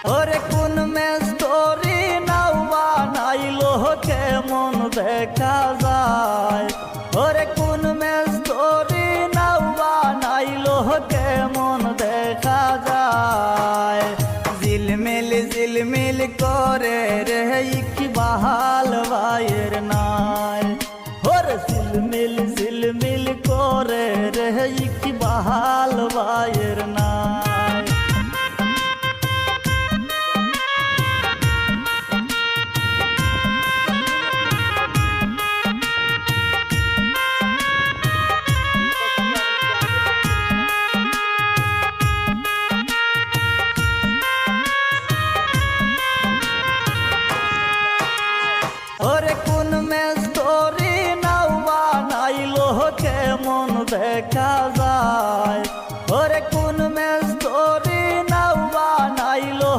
ওরে কোন মেস্তরি নাও বানাইলো কেমন দেখা যায়, ওরে কোন মেস্তরি নাও বানাইলো কেমন দেখা যায়। ঝিলমিল ঝিলমিল করে রে ইকবাল ভাইয়ের নাই, ওরে ঝিলমিল ঝিলমিল করে রে ইকবাল ভাইয়ের নাই। ওরে কোন মেস্তরি নাও বানাইলো কেমন দেখা যায়, ওরে কোন মেস্তরি নাও বানাইলো।